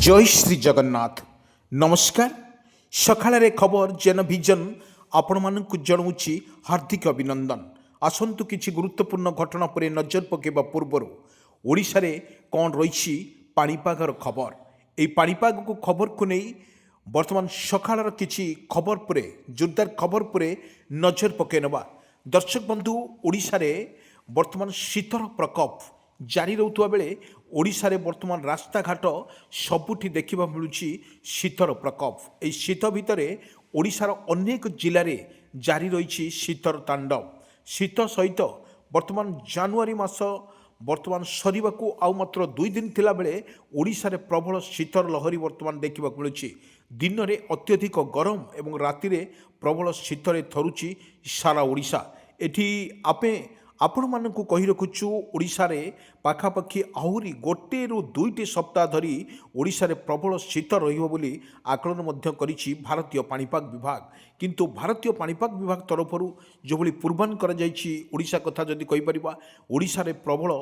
जय श्री जगन्नाथ। नमस्कार। सकाळे खबर जेनभिजन आपण मानक जनाऊँगी हार्दिक अभिनंदन। आसतु किछि गुरुत्वपूर्ण घटना पर नजर पकेबा पूर्वर ओडिशा रे कौन रही पाणीपागर खबर। यही पाणीपाग को खबर को नहीं वर्तमान सकाळर किछि खबर पर जोरदार खबर पर नजर पकेनबा। दर्शक बंधु, ओडिशा रे वर्तमान शीतर प्रकोप जारी रहउतबा बेले ओडिशा रे वर्तमान रास्ताघाट सबुठी देखा मिलूँ शीतर प्रकोप। यही शीत भितर ओडिशार अनेक जिले में जारी रही शीतर तांडव। शीत सहित वर्तमान जानुआरी मास वर्तमान सरिबाकू आउ मात्र 2 दिन थिला बेले ओडिशा रे प्रबल शीतर लहरी वर्तमान देखा मिलूँ। दिन में अत्यधिक गरम एवं राति रे प्रबल शीतरे थरुची सारा ओडिशा। एठी आपे आपण मानकु कहि रखुछु ओडिशा रे पाखापाखि आहुरी गोटे रु 2टी सप्ताह धरी ओडिशा रे प्रबल शीत रहिबो बोली आकलन मध्य करिछि भारतीय पाणीपाग विभाग। किंतु भारतीय पाणीपाग विभाग तरफरु जो भली पूर्वान करा जाइछि ओडिशा कथा जदि कहि परिबा, ओडिशा रे प्रबल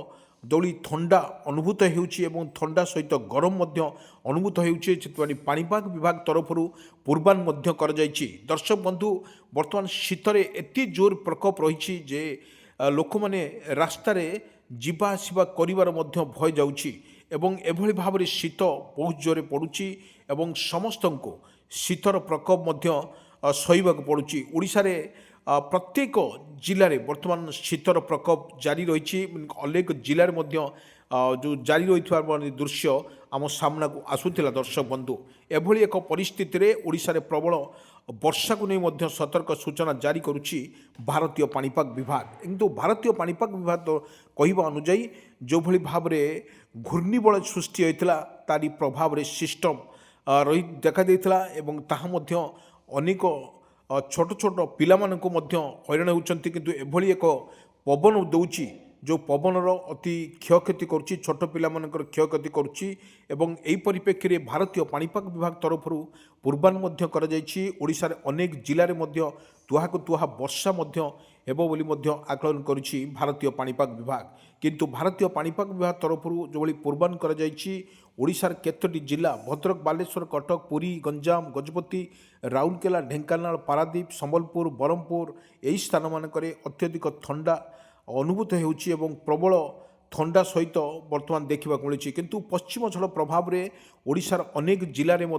दौड़ी थंडा अनुभूत होउछि एवं थंडा सहित गरम मध्य अनुभूत होउछि। चितवानी पाणीपाग विभाग तरफरु पूर्वान मध्य करा जाइछि। दर्शक बंधु, वर्तमान शीतरे एते जोर प्रकोप रहिछि जे लोक मैंने रास्तार जीवा आसवा कर भय जाउछि एवं एभली भाव में शीत बहुत जोरे पड़ुछि एवं समस्त को शीतर प्रकोप सहीबा पड़ुछि। ओडिशा रे प्रत्येक जिले में वर्तमान शीतर प्रकोप जारी रही। अनेक जिले में जो जारी रही दृश्य आम सामना को आसूला। दर्शक बंधु, एभली एक परिस्थिति रे ओडिशा रे प्रबल वर्षा को नहीं सतर्क सूचना जारी करुछि भारतीय पाणीपाग विभाग। किंतु भारतीय पाणीपाग विभाग तो कहवा अनुजाई जो भली भाव में घूर्णिबल सृष्टि होता तारी प्रभाव रे सिस्टम रही देखा देइथिला एवं ताहा मध्य अनेक छोट छोट पिला मानकु मध्य हैरान होउचंती। किंतु एभली एक पवन दउची जो पवनर अति क्षयक्षति करुच्ची, छोट पिला मानकर क्षयक्षति करुच्ची एवं एही परिप्रेक्षी में भारतीय पाणीपाग विभाग तरफरु पूर्वान मध्य करा जायछि। ओडिशा रे अनेक जिले में मध्य तुहाकु तुहा वर्षा मध्य हेबो बोली मध्य आकलन करुछि भारतीय पाणीपाग विभाग। किंतु भारतीय पाणीपाग विभाग तरफरु जो भली पूर्वान करा जायछि ओडिशार केतोटी जिला भद्रक, बालेश्वर, कटक, पुरी, गंजाम, गजपति, राउरकेला, ढेंकानाल, पारादीप, संबलपुर, बरहमपुर यही स्थान मानकरे अत्यधिक थंडा अनुभूत होउछि एवं प्रबल थंडा सहित वर्तमान देखा मिलूँ। किंतु पश्चिम झड़ प्रभाव में ओडिशार अनेक जिले में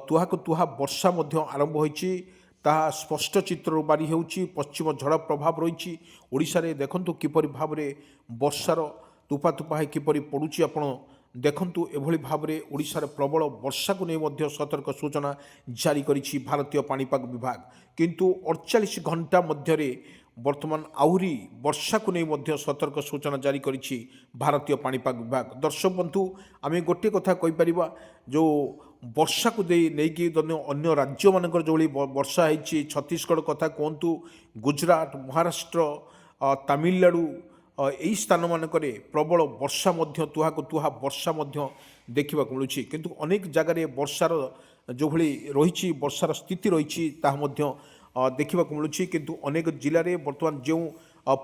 तुहाकु तुहा वर्षा आरंभ होइछि। ताहा स्पष्ट चित्र बारी होउछि। पश्चिम झड़ प्रभाव रही ओडिशा रे देखंतु किपरि भाव में वर्षार तुपा तुपा किपरि पड़ुछि। आपण देखंतु एभली भाव में ओडिशा रे प्रबल वर्षा को नहीं सतर्क सूचना जारी करिछि भारतीय पाणीपाग विभाग। किंतु 48 घंटा मध्य वर्तमान आहरी वर्षा को नहीं सतर्क सूचना जारी करिछि भारतीय पाणीपाग विभाग। दर्शक बंधु, आम गोटे कथा कहीपर जो वर्षा को नहीं अन्य राज्य मानकर जो वर्षा होती छत्तीसगढ़ कथा कहतु, गुजरात, महाराष्ट्र, तमिलनाडु यही स्थान मानक प्रबल वर्षा तुहाकु तुहा वर्षा देखा मिलूँ। किंतु अनेक जगार वर्षार जो भली रही वर्षार स्थिति रही देखा मिलूँ। किंतु अनेक जिले में वर्तमान जो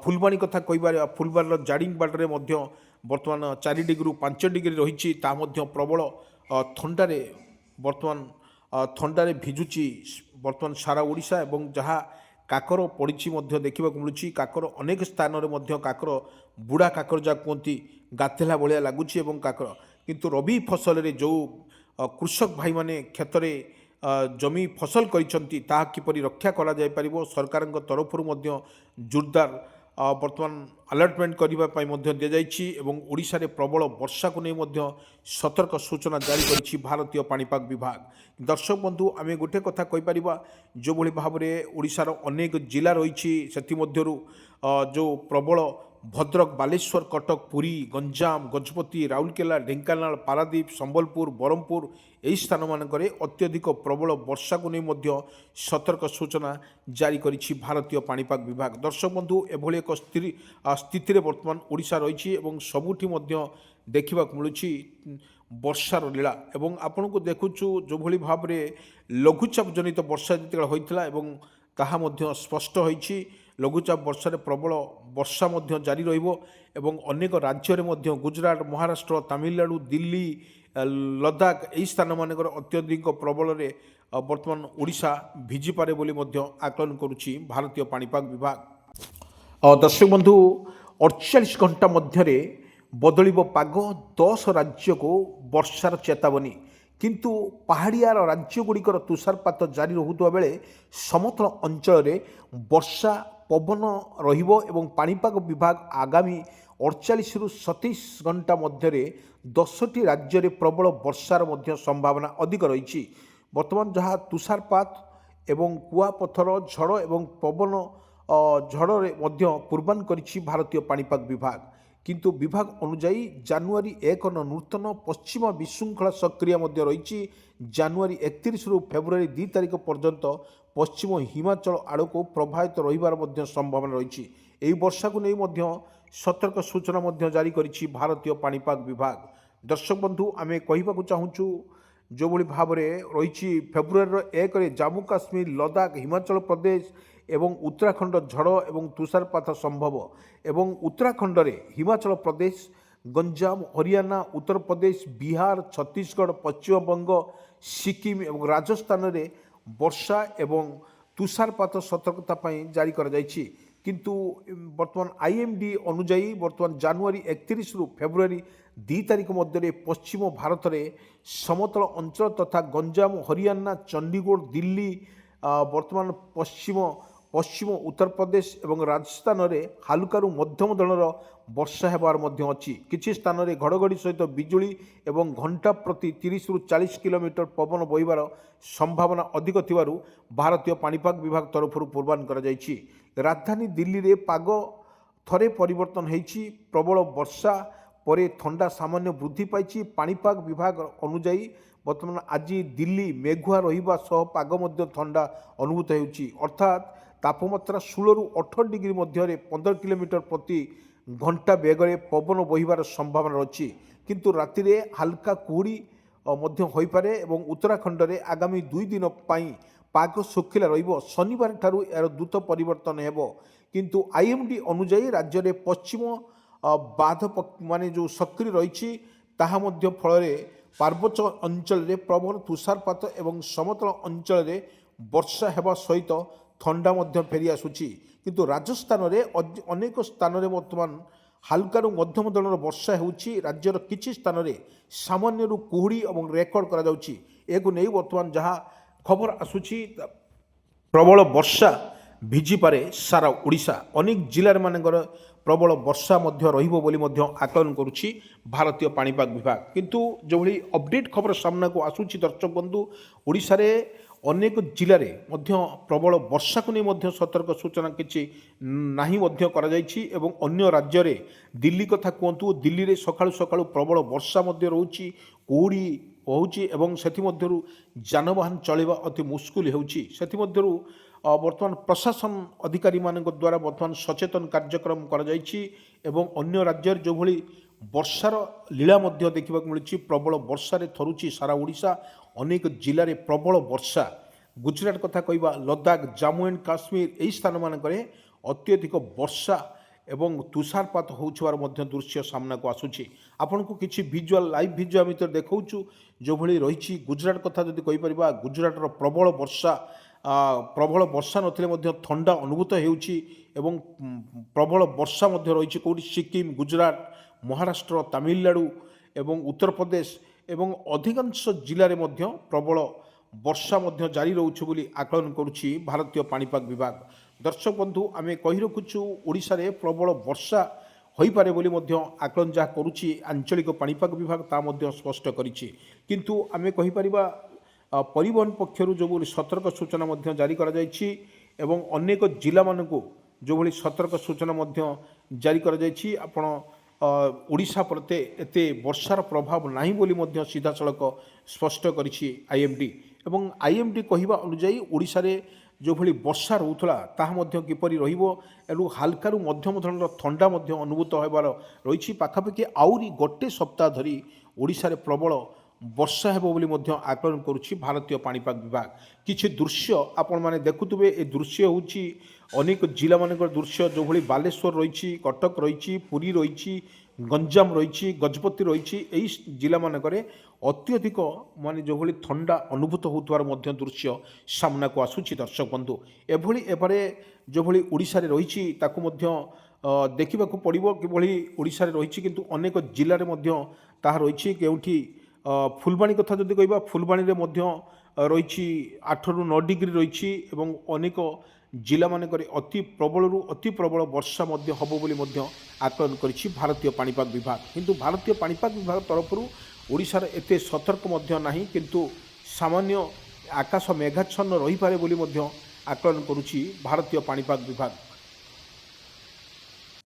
फुलबाणी कथा कह फुलबाणी जाड़ीबाड़ में वर्तमान 4 डिग्री 5 डिग्री रही प्रबल थंडारे वर्तमान थंडारे भिजुची वर्तमान सारा ओडिशा एवं जहाँ काकर पड़ी देखा मिलूँ। काकर अनेक स्थान में काकर बुढ़ा काकर जहाँ कहती गाथेला भाया लगुच काकर। किंतु रबी फसल रे जो कृषक भाई माने क्षेत्र में जमी फसल करिसंती ताहा किपरि रक्षा करा जाय परिबो सरकार तरफरु जोरदार वर्तमान अलर्टमेंट करबा पई मध्य दे जाइछि एवं ओडिशा रे प्रबल वर्षा को नहीं सतर्क सूचना जारी करिछि भारतीय पाणीपाग विभाग। दर्शक बंधु, आमे गोटे कथा कहि परिबा जो भली भाव में ओडिशार अनेक जिला रही सेति मध्यरु जो प्रबल भद्रक, बालेश्वर, कटक, पुरी, गंजाम, गजपति, राउरकेला, ढेंकानाल, पारादीप, संबलपुर, बरहमपुर यही स्थान मानक अत्यधिक प्रबल वर्षा को नहीं सतर्क सूचना जारी करिछि भारतीय पाणीपाग विभाग। दर्शक बंधु, एभली एक स्थिति वर्तमान ओडिशा रही सबुठी देखा मिलूँ वर्षार लीला। एवं आपण को देखुछु जो भली भाव में लघुचाप जनित वर्षा जिते होता ताहा स्पष्ट होइछि। लघुचाप वर्षा प्रबल वर्षा जारी रहिबो एवं अनेक राज्य में गुजरात, महाराष्ट्र, तमिलनाडु, दिल्ली ଲଦାଖ ଏହି ସ୍ଥାନମାନଙ୍କର ଅତ୍ୟଧିକ ପ୍ରବଳରେ ବର୍ତ୍ତମାନ ଓଡ଼ିଶା ଭିଜିପାରେ ବୋଲି ମଧ୍ୟ ଆକଳନ କରୁଛି ଭାରତୀୟ ପାଣିପାଗ ବିଭାଗ। ଦର୍ଶକ ବନ୍ଧୁ, 48 ଘଣ୍ଟା ମଧ୍ୟରେ ବଦଳିବ ପାଗ, 10 ରାଜ୍ୟକୁ ବର୍ଷାର ଚେତାବନୀ। କିନ୍ତୁ ପାହାଡ଼ିଆ ରାଜ୍ୟଗୁଡ଼ିକର ତୁଷାରପାତ ଜାରି ରହୁଥିବା ବେଳେ ସମତଳ ଅଞ୍ଚଳରେ ବର୍ଷା ପବନ ରହିବ ଏବଂ ପାଣିପାଗ ବିଭାଗ ଆଗାମୀ 48ରୁ 27 ଘଣ୍ଟା ମଧ୍ୟରେ 10ଟି ରାଜ୍ୟରେ ପ୍ରବଳ ବର୍ଷାର ମଧ୍ୟ ସମ୍ଭାବନା ଅଧିକ ରହିଛି। ବର୍ତ୍ତମାନ ଯାହା ତୁଷାରପାତ ଏବଂ କୁଆପଥର ଝଡ଼ ଏବଂ ପବନ ଝଡ଼ରେ ମଧ୍ୟ ପୂର୍ବାନ କରିଛି ଭାରତୀୟ ପାଣିପାଗ ବିଭାଗ। କିନ୍ତୁ ବିଭାଗ ଅନୁଯାୟୀ ଜାନୁଆରୀ 1 ନୂତନ ପଶ୍ଚିମ ବିଶୃଙ୍ଖଳା ସକ୍ରିୟ ମଧ୍ୟ ରହିଛି। ଜାନୁଆରୀ 31ରୁ ଫେବୃଆରୀ 2 ତାରିଖ ପର୍ଯ୍ୟନ୍ତ ପଶ୍ଚିମ ହିମାଚଳ ଆଡ଼କୁ ପ୍ରବାହିତ ରହିବାର ମଧ୍ୟ ସମ୍ଭାବନା ରହିଛି। ଏହି ବର୍ଷାକୁ ନେଇ ମଧ୍ୟ ସତର୍କ ସୂଚନା ମଧ୍ୟ ଜାରି କରିଛି ଭାରତୀୟ ପାଣିପାଗ ବିଭାଗ। ଦର୍ଶକ ବନ୍ଧୁ, ଆମେ କହିବାକୁ ଚାହୁଁଛୁ ଯେଉଁଭଳି ଭାବରେ ରହିଛି ଫେବୃଆରୀର 1ରେ ଜାମ୍ମୁ କାଶ୍ମୀର, ଲଦାଖ, ହିମାଚଳ ପ୍ରଦେଶ ଏବଂ ଉତ୍ତରାଖଣ୍ଡ ଝଡ଼ ଏବଂ ତୁଷାରପାତ ସମ୍ଭବ ଏବଂ ଉତ୍ତରାଖଣ୍ଡରେ ହିମାଚଳ ପ୍ରଦେଶ, ଗଞ୍ଜାମ, ହରିୟାଣା, ଉତ୍ତରପ୍ରଦେଶ, ବିହାର, ଛତିଶଗଡ଼, ପଶ୍ଚିମବଙ୍ଗ, ସିକିମ୍ ଏବଂ ରାଜସ୍ଥାନରେ ବର୍ଷା ଏବଂ ତୁଷାରପାତ ସତର୍କତା ପାଇଁ ଜାରି କରାଯାଇଛି। କିନ୍ତୁ ବର୍ତ୍ତମାନ IMD ଅନୁଯାୟୀ ବର୍ତ୍ତମାନ ଜାନୁଆରୀ 31ରୁ ଫେବୃଆରୀ 2 ତାରିଖ ମଧ୍ୟରେ ପଶ୍ଚିମ ଭାରତରେ ସମତଳ ଅଞ୍ଚଳ ତଥା ଗଞ୍ଜାମ, ହରିୟାଣା, ଚଣ୍ଡିଗଡ଼, ଦିଲ୍ଲୀ, ବର୍ତ୍ତମାନ ପଶ୍ଚିମ ଉତ୍ତରପ୍ରଦେଶ ଏବଂ ରାଜସ୍ଥାନରେ ହାଲୁକାରୁ ମଧ୍ୟମ ଧରଣର ବର୍ଷା ହେବାର ମଧ୍ୟ ଅଛି। କିଛି ସ୍ଥାନରେ ଘଡ଼ଘଡ଼ି ସହିତ ବିଜୁଳି ଏବଂ ଘଣ୍ଟା ପ୍ରତି 30ରୁ 40 କିଲୋମିଟର ପବନ ବହିବାର ସମ୍ଭାବନା ଅଧିକ ଥିବାରୁ ଭାରତୀୟ ପାଣିପାଗ ବିଭାଗ ତରଫରୁ ପୂର୍ବାନ କରାଯାଇଛି। ରାଜଧାନୀ ଦିଲ୍ଲୀରେ ପାଗ ଥରେ ପରିବର୍ତ୍ତନ ହୋଇଛି। ପ୍ରବଳ ବର୍ଷା ପରେ ଥଣ୍ଡା ସାମାନ୍ୟ ବୃଦ୍ଧି ପାଇଛି। ପାଣିପାଗ ବିଭାଗ ଅନୁଯାୟୀ ବର୍ତ୍ତମାନ ଆଜି ଦିଲ୍ଲୀ ମେଘୁଆ ରହିବା ସହ ପାଗ ମଧ୍ୟ ଥଣ୍ଡା ଅନୁଭୂତ ହେଉଛି। ଅର୍ଥାତ୍ ତାପମାତ୍ରା 16ରୁ 18 ଡିଗ୍ରୀ ମଧ୍ୟରେ 15 କିଲୋମିଟର ପ୍ରତି ଘଣ୍ଟା ବେଗରେ ପବନ ବହିବାର ସମ୍ଭାବନା ଅଛି। କିନ୍ତୁ ରାତିରେ ହାଲକା କୁହୁଡ଼ି ମଧ୍ୟ ହୋଇପାରେ ଏବଂ ଉତ୍ତରାଖଣ୍ଡରେ ଆଗାମୀ 2 ଦିନ ପାଇଁ ପାଗ ଶୁଖିଲା ରହିବ। ଶନିବାର ଠାରୁ ଏହାର ଦ୍ରୁତ ପରିବର୍ତ୍ତନ ହେବ। କିନ୍ତୁ IMD ଅନୁଯାୟୀ ରାଜ୍ୟରେ ପଶ୍ଚିମ ବାଧ ମାନେ ଯେଉଁ ସକ୍ରିୟ ରହିଛି ତାହା ମଧ୍ୟ ଫଳରେ ପାର୍ବତ୍ୟ ଅଞ୍ଚଳରେ ପ୍ରବଳ ତୁଷାରପାତ ଏବଂ ସମତଳ ଅଞ୍ଚଳରେ ବର୍ଷା ହେବା ସହିତ ଥଣ୍ଡା ମଧ୍ୟ ଫେରି ଆସୁଛି। କିନ୍ତୁ ରାଜସ୍ଥାନରେ ଅନେକ ସ୍ଥାନରେ ବର୍ତ୍ତମାନ ହାଲକାରୁ ମଧ୍ୟମ ଧରଣର ବର୍ଷା ହେଉଛି। ରାଜ୍ୟର କିଛି ସ୍ଥାନରେ ସାମାନ୍ୟରୁ କୁହୁଡ଼ି ଏବଂ ରେକର୍ଡ କରାଯାଉଛି। ଏହାକୁ ନେଇ ବର୍ତ୍ତମାନ ଯାହା ଖବର ଆସୁଛି, ପ୍ରବଳ ବର୍ଷା ଭିଜିପାରେ ସାରା ଓଡ଼ିଶା। ଅନେକ ଜିଲ୍ଲାରେ ମାନଙ୍କର ପ୍ରବଳ ବର୍ଷା ମଧ୍ୟ ରହିବ ବୋଲି ମଧ୍ୟ ଆକଳନ କରୁଛି ଭାରତୀୟ ପାଣିପାଗ ବିଭାଗ। କିନ୍ତୁ ଯେଉଁଭଳି ଅପଡେଟ୍ ଖବର ସାମ୍ନାକୁ ଆସୁଛି ଦର୍ଶକ ବନ୍ଧୁ, ଓଡ଼ିଶାରେ ଅନେକ ଜିଲ୍ଲାରେ ମଧ୍ୟ ପ୍ରବଳ ବର୍ଷାକୁ ନେଇ ମଧ୍ୟ ସତର୍କ ସୂଚନା କିଛି ନାହିଁ ମଧ୍ୟ କରାଯାଇଛି ଏବଂ ଅନ୍ୟ ରାଜ୍ୟରେ ଦିଲ୍ଲୀ କଥା କୁହନ୍ତୁ, ଦିଲ୍ଲୀରେ ସକାଳୁ ସକାଳୁ ପ୍ରବଳ ବର୍ଷା ମଧ୍ୟ ରହୁଛି, କୁହୁଡ଼ି ହେଉଛି ଏବଂ ସେଥିମଧ୍ୟରୁ ଯାନବାହନ ଚଳିବା ଅତି ମୁସ୍କିଲ ହେଉଛି। ସେଥିମଧ୍ୟରୁ ବର୍ତ୍ତମାନ ପ୍ରଶାସନ ଅଧିକାରୀମାନଙ୍କ ଦ୍ୱାରା ବର୍ତ୍ତମାନ ସଚେତନ କାର୍ଯ୍ୟକ୍ରମ କରାଯାଇଛି ଏବଂ ଅନ୍ୟ ରାଜ୍ୟରେ ଯେଉଁଭଳି ବର୍ଷାର ଲୀଳା ମଧ୍ୟ ଦେଖିବାକୁ ମିଳୁଛି। ପ୍ରବଳ ବର୍ଷାରେ ଥରୁଛି ସାରା ଓଡ଼ିଶା। ଅନେକ ଜିଲ୍ଲାରେ ପ୍ରବଳ ବର୍ଷା। ଗୁଜରାଟ କଥା କହିବା, ଲଦାଖ, ଜାମ୍ମୁ ଆଣ୍ଡ କାଶ୍ମୀର ଏହି ସ୍ଥାନମାନଙ୍କରେ ଅତ୍ୟଧିକ ବର୍ଷା ଏବଂ ତୁଷାରପାତ ହେଉଥିବାର ମଧ୍ୟ ଦୃଶ୍ୟ ସାମ୍ନାକୁ ଆସୁଛି। ଆପଣଙ୍କୁ କିଛି ଭିଜୁଆଲ୍ ଲାଇଭ୍ ଭିଜୁଆଲ୍ ଭିତରେ ଦେଖାଉଛୁ ଯେଉଁଭଳି ରହିଛି। ଗୁଜରାଟ କଥା ଯଦି କହିପାରିବା, ଗୁଜରାଟର ପ୍ରବଳ ବର୍ଷା ନଥିଲେ ମଧ୍ୟ ଥଣ୍ଡା ଅନୁଭୂତ ହେଉଛି ଏବଂ ପ୍ରବଳ ବର୍ଷା ମଧ୍ୟ ରହିଛି। କେଉଁଠି ସିକିମ୍, ଗୁଜରାଟ, ମହାରାଷ୍ଟ୍ର, ତାମିଲନାଡ଼ୁ ଏବଂ ଉତ୍ତରପ୍ରଦେଶ ଏବଂ ଅଧିକାଂଶ ଜିଲ୍ଲାରେ ମଧ୍ୟ ପ୍ରବଳ ବର୍ଷା ମଧ୍ୟ ଜାରି ରହୁଛି ବୋଲି ଆକଳନ କରୁଛି ଭାରତୀୟ ପାଣିପାଗ ବିଭାଗ। ଦର୍ଶକ ବନ୍ଧୁ, ଆମେ କହି ରଖୁଛୁ ଓଡ଼ିଶାରେ ପ୍ରବଳ ବର୍ଷା ହୋଇପାରେ ବୋଲି ମଧ୍ୟ ଆକଳନ ଯାହା କରୁଛି ଆଞ୍ଚଳିକ ପାଣିପାଗ ବିଭାଗ ତା ମଧ୍ୟ ସ୍ପଷ୍ଟ କରିଛି। କିନ୍ତୁ ଆମେ କହିପାରିବା ପରିବହନ ପକ୍ଷରୁ ଯେଉଁଭଳି ସତର୍କ ସୂଚନା ମଧ୍ୟ ଜାରି କରାଯାଇଛି ଏବଂ ଅନେକ ଜିଲ୍ଲାମାନଙ୍କୁ ଯେଉଁଭଳି ସତର୍କ ସୂଚନା ମଧ୍ୟ ଜାରି କରାଯାଇଛି। ଆପଣ ଓଡ଼ିଶା ପ୍ରତି ଏତେ ବର୍ଷାର ପ୍ରଭାବ ନାହିଁ ବୋଲି ମଧ୍ୟ ସିଧାସଳଖ ସ୍ପଷ୍ଟ କରିଛି IMD ଏବଂ IMD କହିବା ଅନୁଯାୟୀ ଓଡ଼ିଶାରେ ଯେଉଁଭଳି ବର୍ଷା ରହୁଥିଲା ତାହା ମଧ୍ୟ କିପରି ରହିବ ଏବଂ ହାଲକାରୁ ମଧ୍ୟମ ଧରଣର ଥଣ୍ଡା ମଧ୍ୟ ଅନୁଭୂତ ହେବାର ରହିଛି। ପାଖାପାଖି ଆହୁରି ଗୋଟେ ସପ୍ତାହ ଧରି ଓଡ଼ିଶାରେ ପ୍ରବଳ ବର୍ଷା ହେବ ବୋଲି ମଧ୍ୟ ଆକଳନ କରୁଛି ଭାରତୀୟ ପାଣିପାଗ ବିଭାଗ। କିଛି ଦୃଶ୍ୟ ଆପଣମାନେ ଦେଖୁଥିବେ। ଏ ଦୃଶ୍ୟ ହେଉଛି ଅନେକ ଜିଲ୍ଲାମାନଙ୍କର ଦୃଶ୍ୟ, ଯେଉଁଭଳି ବାଲେଶ୍ୱର ରହିଛି, କଟକ ରହିଛି, ପୁରୀ ରହିଛି, ଗଞ୍ଜାମ ରହିଛି, ଗଜପତି ରହିଛି, ଏହି ଜିଲ୍ଲାମାନଙ୍କରେ ଅତ୍ୟଧିକ ମାନେ ଯେଉଁଭଳି ଥଣ୍ଡା ଅନୁଭୂତ ହେଉଥିବାର ମଧ୍ୟ ଦୃଶ୍ୟ ସାମ୍ନାକୁ ଆସୁଛି ଦର୍ଶକ ବନ୍ଧୁ। ଏଭଳି ଏବାରେ ଯେଉଁଭଳି ଓଡ଼ିଶାରେ ରହିଛି ତାକୁ ମଧ୍ୟ ଦେଖିବାକୁ ପଡ଼ିବ କିଭଳି ଓଡ଼ିଶାରେ ରହିଛି, କିନ୍ତୁ ଅନେକ ଜିଲ୍ଲାରେ ମଧ୍ୟ ତାହା ରହିଛି। କେଉଁଠି ଫୁଲବାଣୀ କଥା ଯଦି କହିବା, ଫୁଲବାଣୀରେ ମଧ୍ୟ ରହିଛି 8ରୁ 9 ଡିଗ୍ରୀ ରହିଛି ଏବଂ ଅନେକ ଜିଲ୍ଲାମାନଙ୍କରେ ଅତି ପ୍ରବଳରୁ ଅତି ପ୍ରବଳ ବର୍ଷା ମଧ୍ୟ ହେବ ବୋଲି ମଧ୍ୟ ଆକଳନ କରିଛି ଭାରତୀୟ ପାଣିପାଗ ବିଭାଗ। କିନ୍ତୁ ଭାରତୀୟ ପାଣିପାଗ ବିଭାଗ ତରଫରୁ ଓଡ଼ିଶାର ଏତେ ସତର୍କ ମଧ୍ୟ ନାହିଁ, କିନ୍ତୁ ସାମାନ୍ୟ ଆକାଶ ମେଘାଚ୍ଛନ୍ନ ରହିପାରେ ବୋଲି ମଧ୍ୟ ଆକଳନ କରୁଛି ଭାରତୀୟ ପାଣିପାଗ ବିଭାଗ।